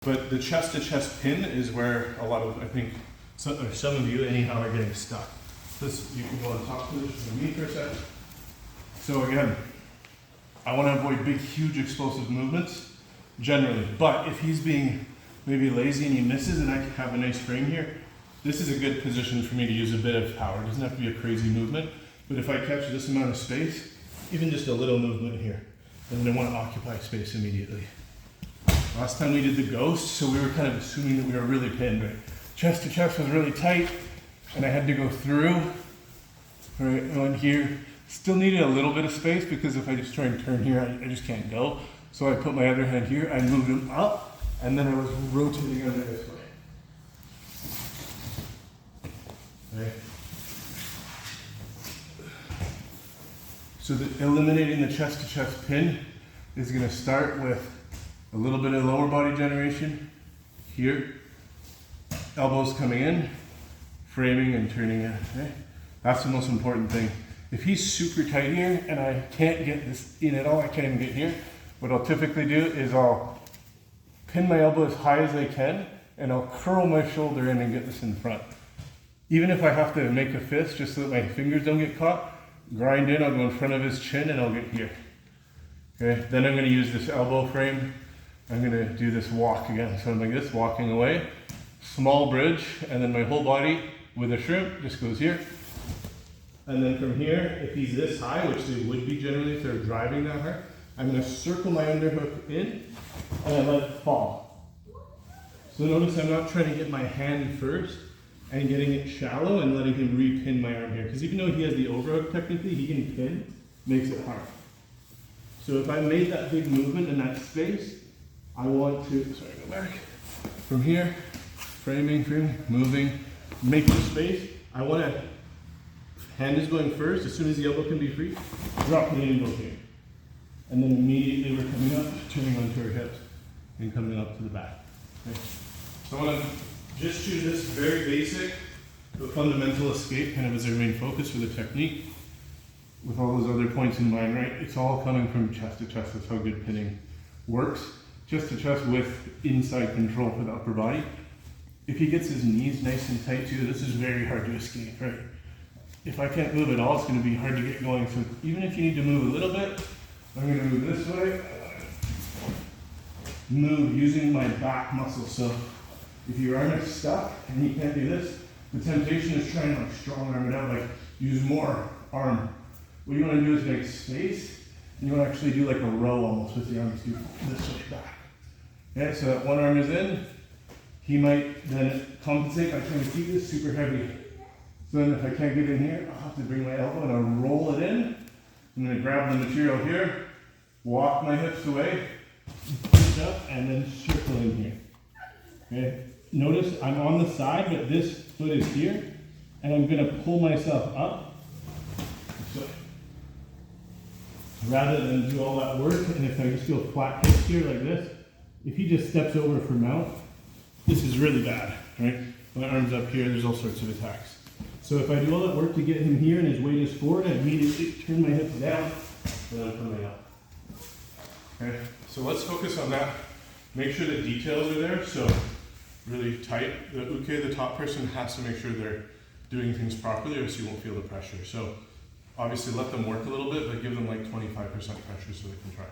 But the chest to chest pin is where a lot of, I think, some of you anyhow are getting stuck. This, you can go on top position with me for a second. So again, I want to avoid big, huge explosive movements generally. But if he's being maybe lazy and he misses and I have a nice frame here, this is a good position for me to use a bit of power. It doesn't have to be a crazy movement. But if I catch this amount of space, even just a little movement here, then I want to occupy space immediately. Last time we did the ghost, so we were kind of assuming that we were really pinned, right? Chest to chest was really tight, and I had to go through, right, on here. Still needed a little bit of space because if I just try and turn here, I just can't go. So I put my other hand here, I moved him up, and then I was rotating under this way. Right? So eliminating the chest to chest pin is going to start with a little bit of lower body generation here, elbows coming in, framing and turning in, okay? That's the most important thing. If he's super tight here and I can't get this in at all, I can't even get here, what I'll typically do is I'll pin my elbow as high as I can and I'll curl my shoulder in and get this in front. Even if I have to make a fist just so that my fingers don't get caught, grind in, I'll go in front of his chin and I'll get here. Okay, then I'm going to use this elbow frame. I'm going to do this walk again. So I'm like this, walking away, small bridge, and then my whole body with a shrimp just goes here. And then from here, if he's this high, which they would be generally if they're driving that hard, I'm going to circle my underhook in and I let it fall. So notice I'm not trying to get my hand first and getting it shallow and letting him re-pin my arm here. Because even though he has the overhook technically, he can pin, makes it hard. So if I made that big movement in that space, I want to, sorry, go back. From here, framing, moving, making space. I want to, hand is going first, as soon as the elbow can be free, drop the angle here. And then immediately we're coming up, turning onto our hips, and coming up to the back. Okay. So I want to just choose this very basic, but fundamental escape kind of as our main focus for the technique. With all those other points in mind, right? It's all coming from chest to chest. That's how good pinning works. Chest to chest with inside control for the upper body. If he gets his knees nice and tight too, this is very hard to escape, right? If I can't move at all, it's going to be hard to get going. So even if you need to move a little bit, I'm going to move this way. Move using my back muscle. So if your arm is stuck and you can't do this, the temptation is trying to like strong arm it out, like use more arm. What you want to do is make space, and you want to actually do like a row almost with the arms do this way back. Okay, so that one arm is in, he might then compensate by trying to keep this super heavy. So then if I can't get in here, I'll have to bring my elbow and I'll roll it in. I'm going to grab the material here, walk my hips away, push up, and then circle in here. Okay, notice I'm on the side, but this foot is here, and I'm going to pull myself up. So, rather than do all that work, and if I just go flat hips here like this, if he just steps over for mount, this is really bad, right? My arm's up here, there's all sorts of attacks. So if I do all that work to get him here and his weight is forward, I immediately turn my hips down, and I'm coming up. Okay, so let's focus on that. Make sure the details are there, so really tight. The uke, the top person, has to make sure they're doing things properly or else you won't feel the pressure. So obviously let them work a little bit, but give them like 25% pressure so they can try.